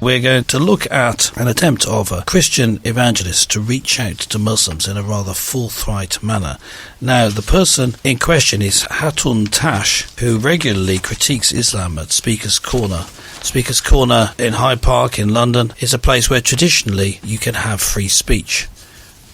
We're going to look at an attempt of a Christian evangelist to reach out to Muslims in a rather forthright manner. Now, the person in question is Hatun Tash, who regularly critiques Islam at Speaker's Corner. Speaker's Corner in Hyde Park in London is a place where traditionally you can have free speech.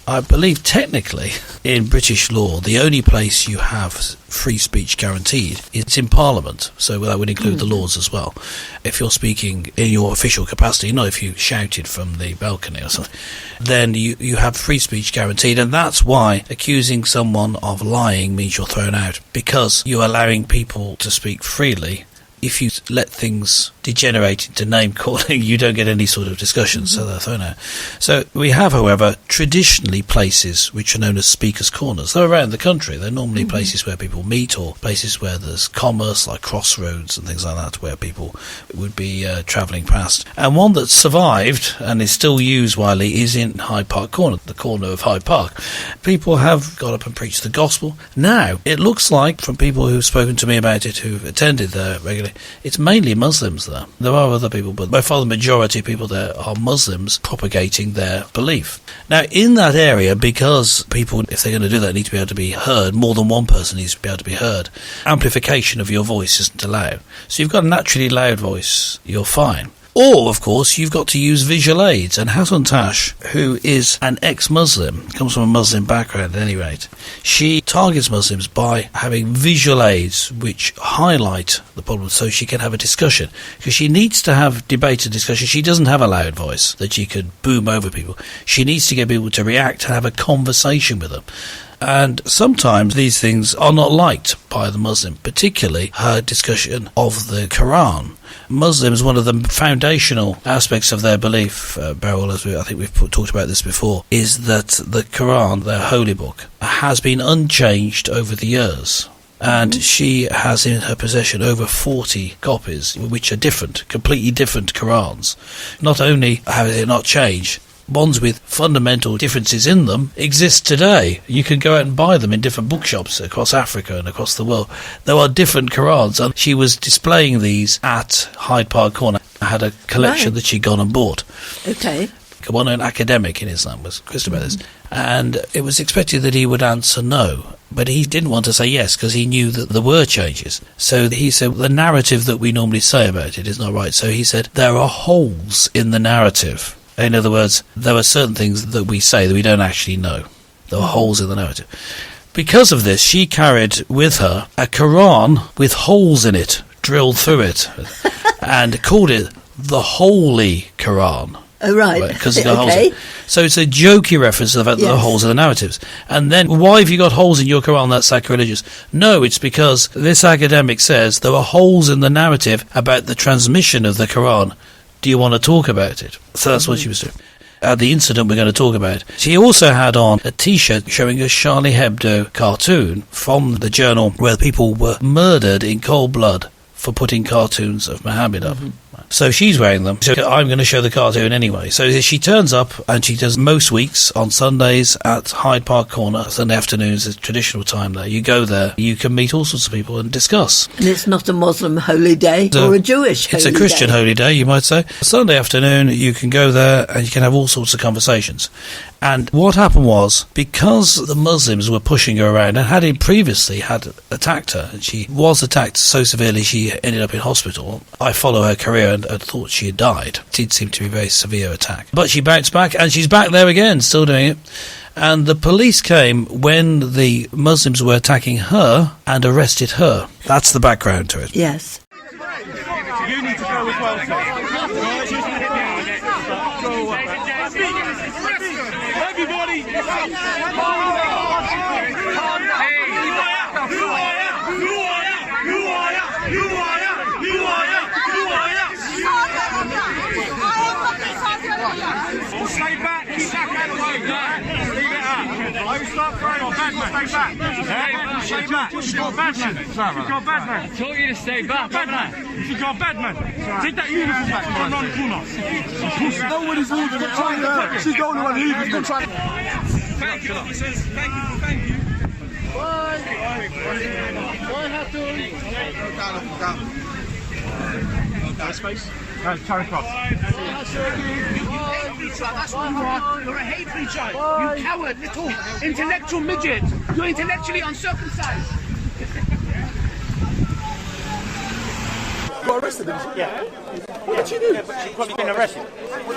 I believe technically in British law the only place you have free speech guaranteed is in Parliament, so that would include the Lords as well. If you're speaking in your official capacity, not if you shouted from the balcony or something, then you have free speech guaranteed, and that's why accusing someone of lying means you're thrown out, because you're allowing people to speak freely. If you let things degenerate into name-calling, you don't get any sort of discussion, so they're thrown out. So we have, however, traditionally places which are known as speakers' corners. They're around the country. They're normally places where people meet, or places where there's commerce, like crossroads and things like that, where people would be travelling past. And one that's survived and is still used widely is in Hyde Park Corner, the corner of Hyde Park. People have got up and preached the gospel. Now, it looks like, from people who've spoken to me about it, who've attended there regularly, it's mainly Muslims there. There are other people, but by far the majority of people there are Muslims propagating their belief. Now, in that area, because people, if they're going to do that, need to be able to be heard, more than one person needs to be able to be heard, amplification of your voice isn't allowed. So you've got a naturally loud voice, you're fine. Or, of course, you've got to use visual aids. And Hatun Tash, who is an ex-Muslim, comes from a Muslim background at any rate, she targets Muslims by having visual aids which highlight the problem so she can have a discussion. Because she needs to have debate and discussion. She doesn't have a loud voice that she could boom over people. She needs to get people to react and have a conversation with them. And sometimes these things are not liked by the Muslim, particularly her discussion of the Quran. Muslims, one of the foundational aspects of their belief, Beryl, as I think we've talked about this before, is that the Quran, their holy book, has been unchanged over the years. And she has in her possession over 40 copies, which are different, completely different Qurans. Not only have they not changed, ones with fundamental differences in them exist today. You can go out and buy them in different bookshops across Africa and across the world. There are different Qurans, and she was displaying these at Hyde Park Corner. I had a collection that she'd gone and bought. Okay. One, an academic in Islam was Christian about this, and it was expected that he would answer no, but he didn't want to say yes because he knew that there were changes. So he said the narrative that we normally say about it is not right. So he said there are holes in the narrative. In other words, there are certain things that we say that we don't actually know. There are holes in the narrative. Because of this, she carried with her a Quran with holes in it, drilled through it, and called it the Holy Quran. Oh, right. Because it's got holes in it. So it's a jokey reference to the fact that there are holes in the narratives. And then, why have you got holes in your Quran? That's sacrilegious. No, it's because this academic says there are holes in the narrative about the transmission of the Quran. Do you want to talk about it? So that's what she was doing. The incident we're going to talk about. She also had on a T-shirt showing a Charlie Hebdo cartoon from the journal where people were murdered in cold blood for putting cartoons of Muhammad up. So she's wearing them. So I'm going to show the cartoon anyway. So she turns up, and she does most weeks on Sundays at Hyde Park Corner. Sunday afternoons is traditional time there. You go there, you can meet all sorts of people and discuss. And it's not a Muslim holy day or a Jewish holy day. It's a Christian holy day, you might say. Sunday afternoon, you can go there and you can have all sorts of conversations. And what happened was, because the Muslims were pushing her around and had previously had attacked her, and she was attacked so severely she ended up in hospital. I follow her career and thought she had died. It did seem to be a very severe attack. But she bounced back, and she's back there again, still doing it. And the police came when the Muslims were attacking her and arrested her. That's the background to it. Yes. You need to go as well, sir. Everybody! Stay back, keep back out of the way. Leave it up. I will start throwing on bad man. Stay back. Stay back. You've got bad man. You've got bad man. I told you to stay back, bad man. You've got bad man. Take that uniform back. Come on, corner. Nobody's ordered to try her. She's the only one who's been trying. Thank you, officers. Thank you. Bye. Bye, Hatun. Down. Space. Charing Cross. That's what you are. You're a hate preacher. You coward, little intellectual midget. You're intellectually uncircumcised. Got arrested, didn't she? Yeah. What did she do? Yeah, but she's probably been arrested.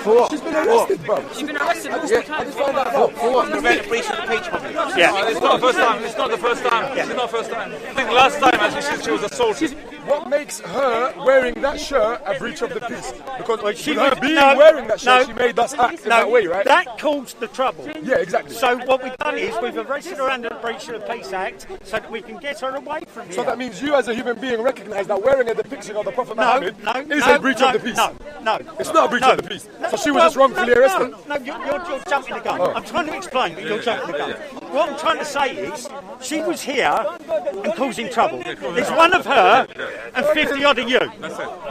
For what? She's been arrested, bro. She's been arrested. I just found out for what? Prevent a breach of the peace public. Yeah, it's not the first time. It's not the first time. Yeah. It's not the first time. I think last time actually she was assaulted. What makes her wearing that shirt a breach of the peace? Because She with her was- being no, wearing that shirt, no, she made us act in that way, right? That caused the trouble. Yeah, exactly. So what we've done is we've arrested her under the Breach of the Peace Act so that we can get her away from here. So that means you as a human being recognise that wearing a depiction of the Prophet Muhammad is no, a breach no, of the peace. No. It's not a breach of the peace. So she was just wrongfully arrested. No, you're jumping the gun. I'm trying to explain, but you're jumping the gun. What I'm trying to say is, she was here and causing trouble. There's one of her and 50 odd of you.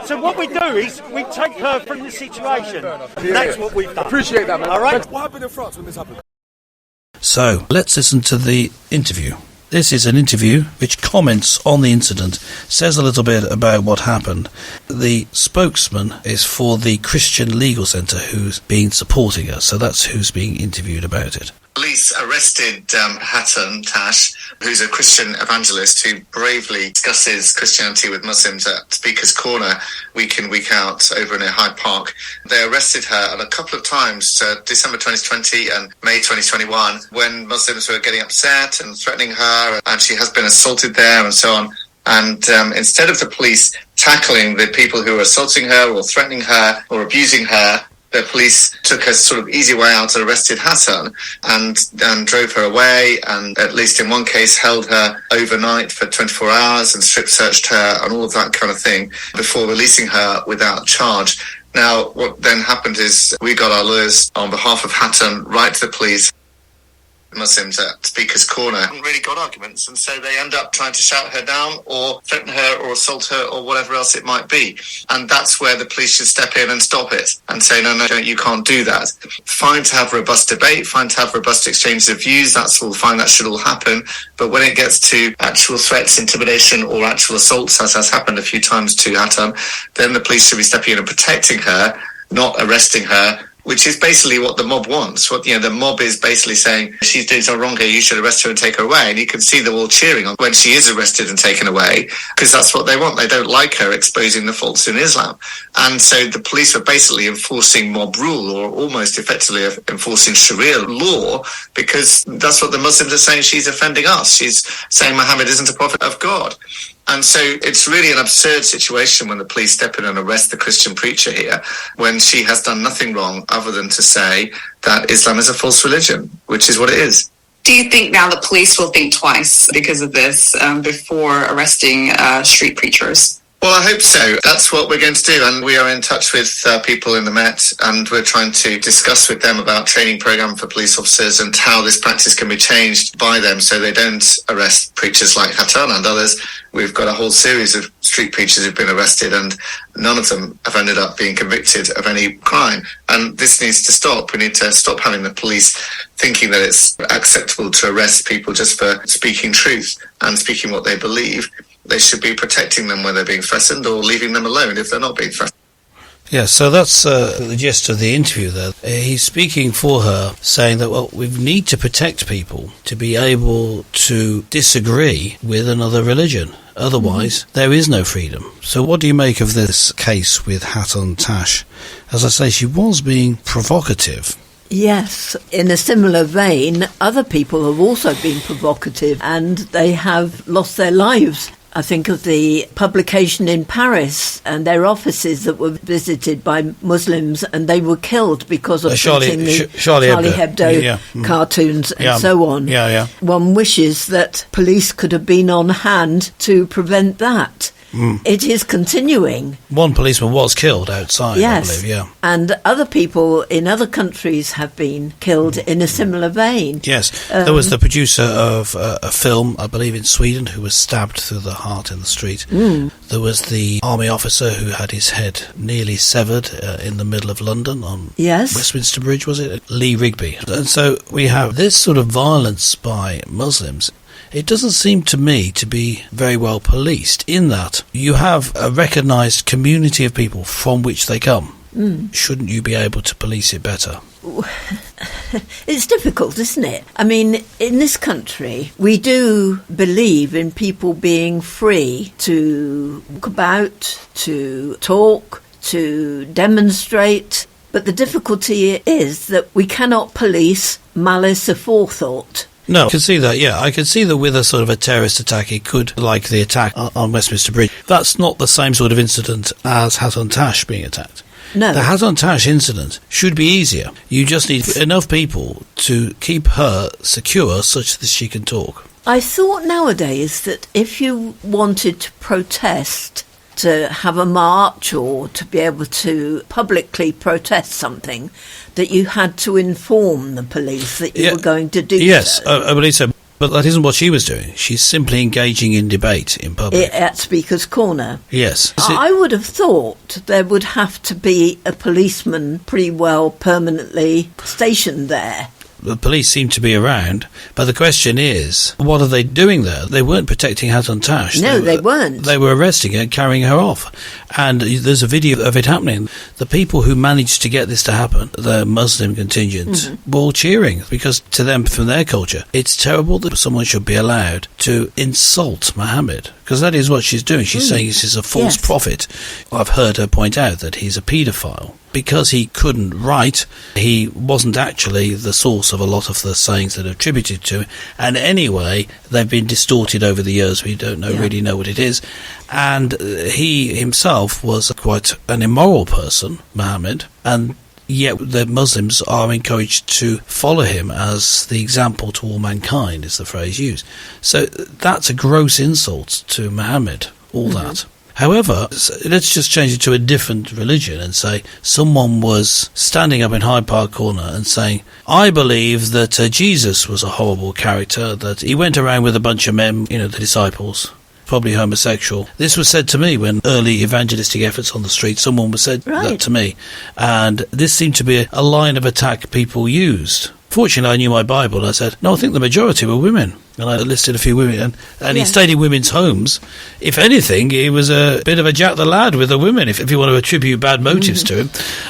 So what we do is we take her from the situation. That's what we've done. Appreciate that, man. All right. What happened in France when this happened? So, let's listen to the interview. This is an interview which comments on the incident, says a little bit about what happened. The spokesman is for the Christian Legal Centre who's been supporting her, so that's who's being interviewed about it. Police arrested Hatun Tash, who's a Christian evangelist who bravely discusses Christianity with Muslims at Speaker's Corner week in, week out over near Hyde Park. They arrested her a couple of times, December 2020 and May 2021, when Muslims were getting upset and threatening her, and she has been assaulted there and so on. And instead of the police tackling the people who were assaulting her or threatening her or abusing her, the police took a sort of easy way out and arrested Hatun and drove her away, and at least in one case held her overnight for 24 hours and strip searched her and all of that kind of thing before releasing her without charge. Now, what then happened is we got our lawyers on behalf of Hatun write to the police. Muslims at Speaker's Corner haven't really got arguments, and so they end up trying to shout her down or threaten her or assault her or whatever else it might be. And that's where the police should step in and stop it and say, no, you can't do that. Fine to have robust debate, fine to have robust exchanges of views, that's all fine, that should all happen. But when it gets to actual threats, intimidation or actual assaults, as has happened a few times to Hatun, then the police should be stepping in and protecting her, not arresting her, which is basically what the mob wants. What the mob is basically saying, she's doing something wrong here, you should arrest her and take her away. And you can see them all cheering on when she is arrested and taken away, because that's what they want. They don't like her exposing the faults in Islam. And so the police are basically enforcing mob rule, or almost effectively enforcing Sharia law, because that's what the Muslims are saying. She's offending us. She's saying Muhammad isn't a prophet of God. And so it's really an absurd situation when the police step in and arrest the Christian preacher here, when she has done nothing wrong other than to say that Islam is a false religion, which is what it is. Do you think now the police will think twice because of this before arresting street preachers? Well, I hope so. That's what we're going to do. And we are in touch with people in the Met, and we're trying to discuss with them about training program for police officers and how this practice can be changed by them so they don't arrest preachers like Hatun and others. We've got a whole series of street preachers who've been arrested, and none of them have ended up being convicted of any crime. And this needs to stop. We need to stop having the police thinking that it's acceptable to arrest people just for speaking truth and speaking what they believe. They should be protecting them when they're being threatened, or leaving them alone if they're not being threatened. Yeah, so that's the gist of the interview there. He's speaking for her, saying that, well, we need to protect people to be able to disagree with another religion. Otherwise, there is no freedom. So what do you make of this case with Hatun Tash? As I say, she was being provocative. Yes, in a similar vein, other people have also been provocative and they have lost their lives. I think of the publication in Paris and their offices that were visited by Muslims, and they were killed because of printing the Charlie Hebdo cartoons and so on. One wishes that police could have been on hand to prevent that. It is continuing. One policeman was killed outside, yes, I believe, and other people in other countries have been killed in a similar vein. Yes, there was the producer of a film, I believe in Sweden, who was stabbed through the heart in the street. There was the army officer who had his head nearly severed in the middle of London on Westminster Bridge, was it? Lee Rigby. And so we have this sort of violence by Muslims. it doesn't seem to me to be very well policed, in that you have a recognised community of people from which they come. Shouldn't you be able to police it better? It's difficult, isn't it? I mean, in this country, we do believe in people being free to walk about, to talk, to demonstrate. But the difficulty is that we cannot police malice aforethought. No, I can see that, yeah. I can see that with a sort of a terrorist attack, it could, like the attack on Westminster Bridge. That's not the same sort of incident as Hatun Tash being attacked. No. The Hatun Tash incident should be easier. You just need enough people to keep her secure such that she can talk. I thought nowadays that if you wanted to protest, to have a march or to be able to publicly protest something, that you had to inform the police that you were going to do so. Yes, I believe so. But that isn't what she was doing. She's simply engaging in debate in public. At Speaker's Corner. Yes. I would have thought there would have to be a policeman pretty well permanently stationed there. The police seem to be around, but the question is, what are they doing there? They weren't protecting Hatun Tash. No, they weren't. They were arresting her and carrying her off. And there's a video of it happening. The people who managed to get this to happen, the Muslim contingent, were all cheering, because to them, from their culture, it's terrible that someone should be allowed to insult Muhammad, because that is what she's doing. She's saying this is a false prophet. I've heard her point out that he's a paedophile. Because he couldn't write, he wasn't actually the source of a lot of the sayings that are attributed to him. And anyway, they've been distorted over the years. We don't really know what it is. And he himself was quite an immoral person, Muhammad, and yet the Muslims are encouraged to follow him as the example to all mankind, is the phrase used. So that's a gross insult to Muhammad, all that. However, let's just change it to a different religion and say someone was standing up in Hyde Park Corner and saying, I believe that Jesus was a horrible character, that he went around with a bunch of men, the disciples, probably homosexual. This was said to me when early evangelistic efforts on the street, someone was said that to me. And this seemed to be a line of attack people used. Fortunately, I knew my Bible, and I said, no, I think the majority were women. And I listed a few women, and he stayed in women's homes. If anything, he was a bit of a Jack the Lad with the women, if you want to attribute bad motives to him.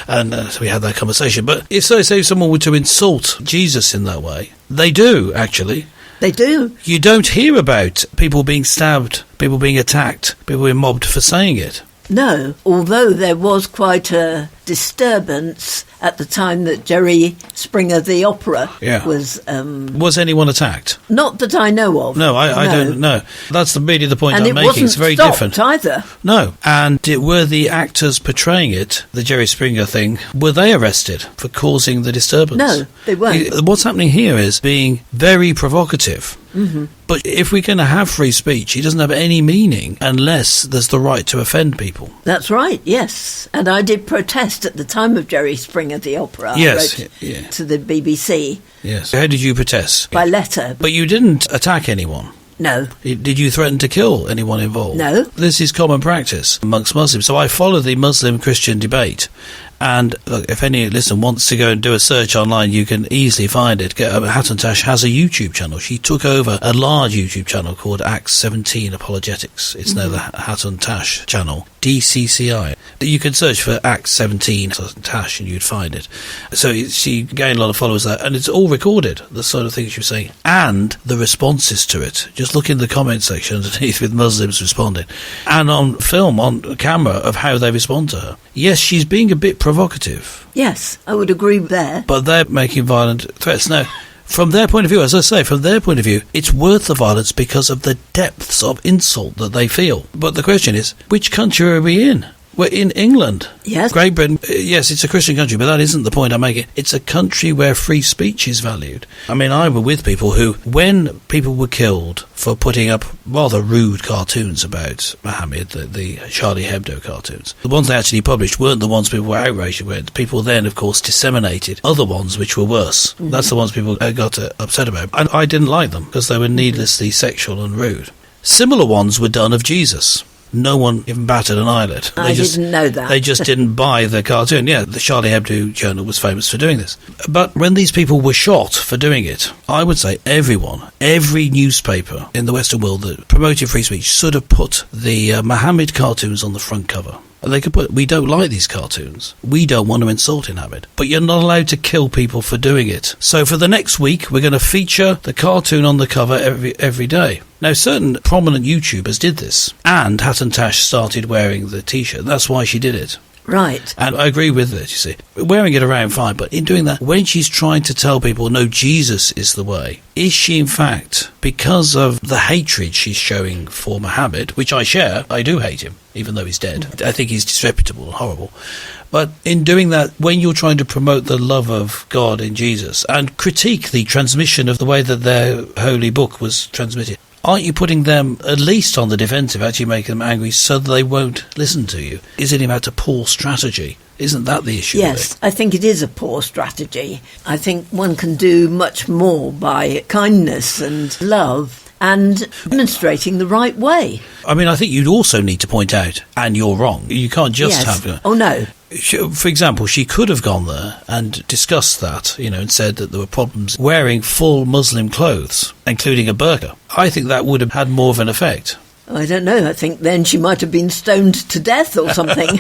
And so we had that conversation. But if say someone were to insult Jesus in that way, they do, actually. They do. You don't hear about people being stabbed, people being attacked, people being mobbed for saying it. No, although there was quite a disturbance at the time that Jerry Springer, the opera, was... Was anyone attacked? Not that I know of. No, I don't know. That's really the point I'm making. It's very different. And it wasn't stopped either. No. And were the actors portraying it, the Jerry Springer thing, were they arrested for causing the disturbance? No, they weren't. What's happening here is being very provocative. But if we're going to have free speech, it doesn't have any meaning unless there's the right to offend people. That's right, yes. And I did protest at the time of Jerry Springer, the opera. Yes, I wrote to the BBC. Yes. How did you protest? By letter. But you didn't attack anyone. No. Did you threaten to kill anyone involved? No. This is common practice amongst Muslims. So I follow the Muslim-Christian debate. And look, if any listener wants to go and do a search online, you can easily find it. Hatun Tash has a YouTube channel. She took over a large YouTube channel called Acts 17 Apologetics. It's now the Hatun Tash channel, DCCI. You can search for Acts 17 Tash and you'd find it. So she gained a lot of followers there, and it's all recorded, the sort of things she was saying, and the responses to it. Just look in the comment section underneath with Muslims responding, and on film, on camera, of how they respond to her. Yes, she's being a bit provocative. Yes, I would agree there. But they're making violent threats. Now, from their point of view, as I say, from their point of view, it's worth the violence because of the depths of insult that they feel. But the question is, which country are we in? We're in England. Yes. Great Britain, yes, it's a Christian country, but that isn't the point I'm making. It's a country where free speech is valued. I mean, I were with people who, when people were killed for putting up rather rude cartoons about Muhammad, the Charlie Hebdo cartoons, the ones they actually published weren't the ones people were outraged with. People then, of course, disseminated other ones which were worse. That's the ones people got upset about. And I didn't like them because they were needlessly sexual and rude. Similar ones were done of Jesus. no one even batted an eyelid. I didn't know that. They just didn't buy the cartoon. Yeah, the Charlie Hebdo Journal was famous for doing this. But when these people were shot for doing it, I would say every newspaper in the Western world that promoted free speech should have put the Muhammad cartoons on the front cover. They could put, we don't like these cartoons. We don't want to insult Muhammad. But you're not allowed to kill people for doing it. So for the next week, we're going to feature the cartoon on the cover every day. Now, certain prominent YouTubers did this. And Hatun Tash started wearing the T-shirt. That's why she did it. Right. And I agree with it, you see. Wearing it around, fine, but in doing that, when she's trying to tell people, no, Jesus is the way, is she in fact, because of the hatred she's showing for Muhammad, which I share, I do hate him, even though he's dead. I think he's disreputable and horrible. But in doing that, when you're trying to promote the love of God in Jesus and critique the transmission of the way that their holy book was transmitted, aren't you putting them at least on the defensive, actually making them angry so that they won't listen to you? Is it about a poor strategy? Isn't that the issue? Yes, I think it is a poor strategy. I think one can do much more by kindness and love and demonstrating the right way. I mean, I think you'd also need to point out, and you're wrong. You can't just Yes. have... Oh, no. For example, she could have gone there and discussed that, and said that there were problems wearing full Muslim clothes, including a burqa. I think that would have had more of an effect. I don't know. I think then she might have been stoned to death or something.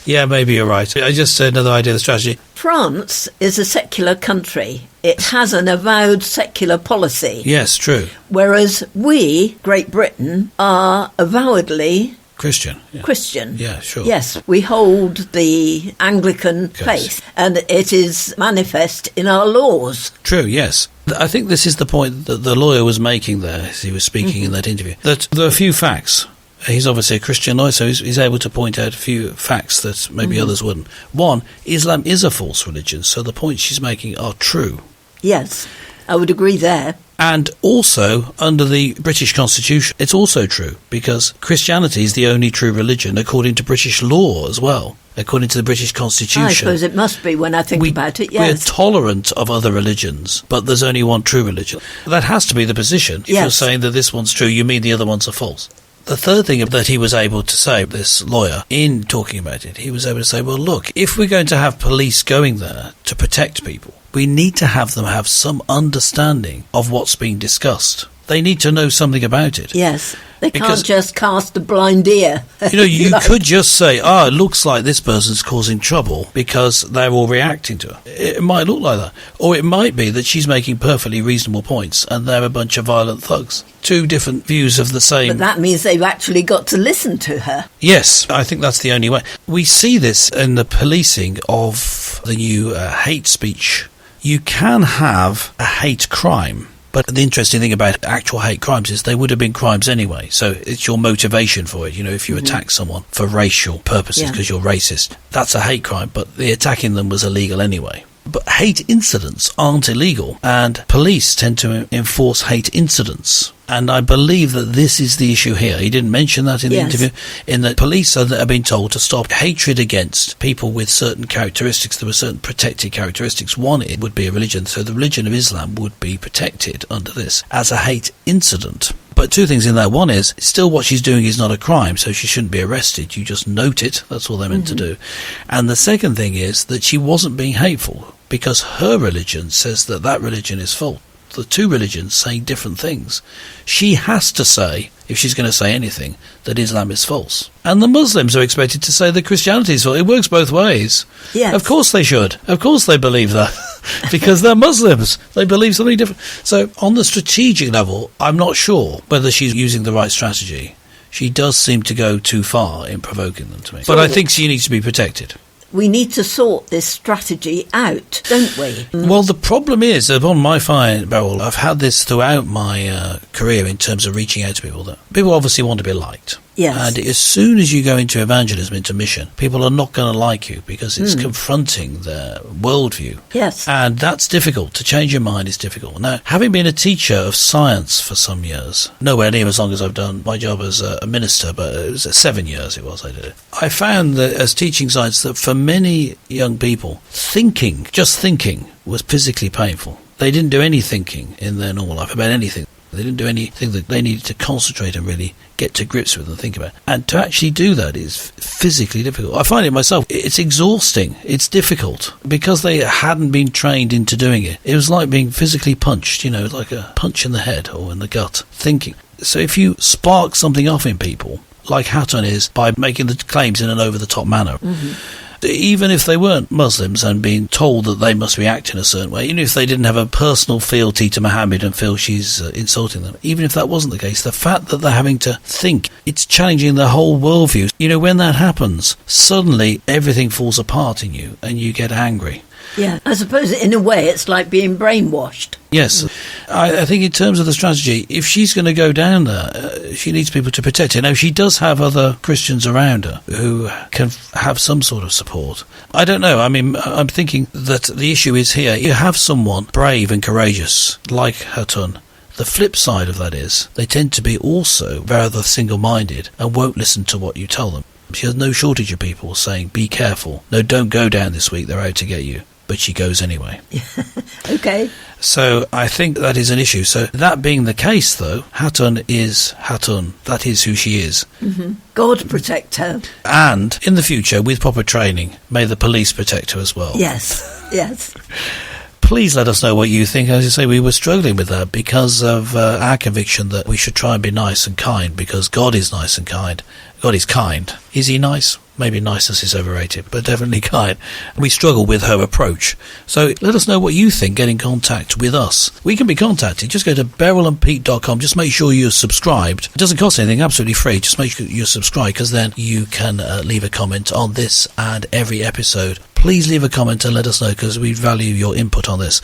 Yeah, maybe you're right. I just said another idea of the strategy. France is a secular country. It has an avowed secular policy. Yes, true. Whereas we, Great Britain, are avowedly Christian. Yeah. Christian. Yeah, sure. Yes, we hold the Anglican faith, and it is manifest in our laws. True, yes. I think this is the point that the lawyer was making there as he was speaking in that interview, that there are a few facts. He's obviously a Christian lawyer, so he's able to point out a few facts that maybe others wouldn't. One, Islam is a false religion, so the points she's making are true. Yes, I would agree there. And also, under the British Constitution, it's also true, because Christianity is the only true religion according to British law as well, according to the British Constitution. I suppose it must be when I think about it, yes. We're tolerant of other religions, but there's only one true religion. That has to be the position. If you're saying that this one's true, you mean the other ones are false. The third thing that he was able to say, this lawyer, in talking about it, he was able to say, well, look, if we're going to have police going there to protect people, we need to have them have some understanding of what's being discussed. They need to know something about it. Yes, they can't just cast a blind ear. You could just say, it looks like this person's causing trouble because they're all reacting to her. It might look like that. Or it might be that she's making perfectly reasonable points and they're a bunch of violent thugs. Two different views of the same... But that means they've actually got to listen to her. Yes, I think that's the only way. We see this in the policing of the new hate speech. You can have a hate crime. But the interesting thing about actual hate crimes is they would have been crimes anyway. So it's your motivation for it. If you attack someone for racial purposes because you're racist, that's a hate crime. But the attacking them was illegal anyway. But hate incidents aren't illegal. And police tend to enforce hate incidents. And I believe that this is the issue here. He didn't mention that in the interview. In that police are being told to stop hatred against people with certain characteristics. There were certain protected characteristics. One, it would be a religion. So the religion of Islam would be protected under this as a hate incident. But two things in that. One is, still what she's doing is not a crime, so she shouldn't be arrested. You just note it. That's all they're meant to do. And the second thing is that she wasn't being hateful because her religion says that religion is false. The two religions saying different things. She has to say, if she's going to say anything, that Islam is false. And the Muslims are expected to say that Christianity is false. It works both ways. Yes. Of course they should. Of course they believe that. Because they're Muslims. They believe something different. So on the strategic level, I'm not sure whether she's using the right strategy. She does seem to go too far in provoking them to me. But I think she needs to be protected. We need to sort this strategy out, don't we? Well, the problem is, upon my fire barrel, I've had this throughout my career in terms of reaching out to people. That people obviously want to be liked. Yes. And as soon as you go into evangelism, into mission, people are not going to like you because it's confronting their worldview. Yes. And that's difficult. To change your mind is difficult. Now, having been a teacher of science for some years, nowhere near as long as I've done my job as a minister, but it was 7 years I did it. I found that as teaching science that for many young people, just thinking was physically painful. They didn't do any thinking in their normal life about anything. They didn't do anything that they needed to concentrate and really get to grips with and think about. And to actually do that is physically difficult. I find it myself. It's exhausting. It's difficult because they hadn't been trained into doing it. It was like being physically punched, like a punch in the head or in the gut, thinking. So if you spark something off in people, like Hatun is, by making the claims in an over-the-top manner, even if they weren't Muslims and being told that they must react in a certain way, even if they didn't have a personal fealty to Muhammad and feel she's insulting them, even if that wasn't the case, the fact that they're having to think, it's challenging their whole worldview. When that happens, suddenly everything falls apart in you and you get angry. Yeah, I suppose in a way it's like being brainwashed. Yes. I think in terms of the strategy, if she's going to go down there, she needs people to protect her. Now, she does have other Christians around her who can have some sort of support. I don't know. I mean, I'm thinking that the issue is here. You have someone brave and courageous like Hatun. The flip side of that is they tend to be also rather single-minded and won't listen to what you tell them. She has no shortage of people saying, be careful. No, don't go down this week. They're out to get you. But she goes anyway. Okay. So I think that is an issue. So that being the case, though, Hatun is Hatun. That is who she is. God protect her. And in the future, with proper training, may the police protect her as well. Yes. Please let us know what you think. As I say, we were struggling with that because of our conviction that we should try and be nice and kind, because God is nice and kind. God is kind. Is he nice? Maybe niceness is overrated, but definitely kind. We struggle with her approach. So let us know what you think. Get in contact with us. We can be contacted. Just go to berylandpete.com. Just make sure you're subscribed. It doesn't cost anything, absolutely free. Just make sure you're subscribed, because then you can leave a comment on this and every episode. Please leave a comment and let us know, because we value your input on this.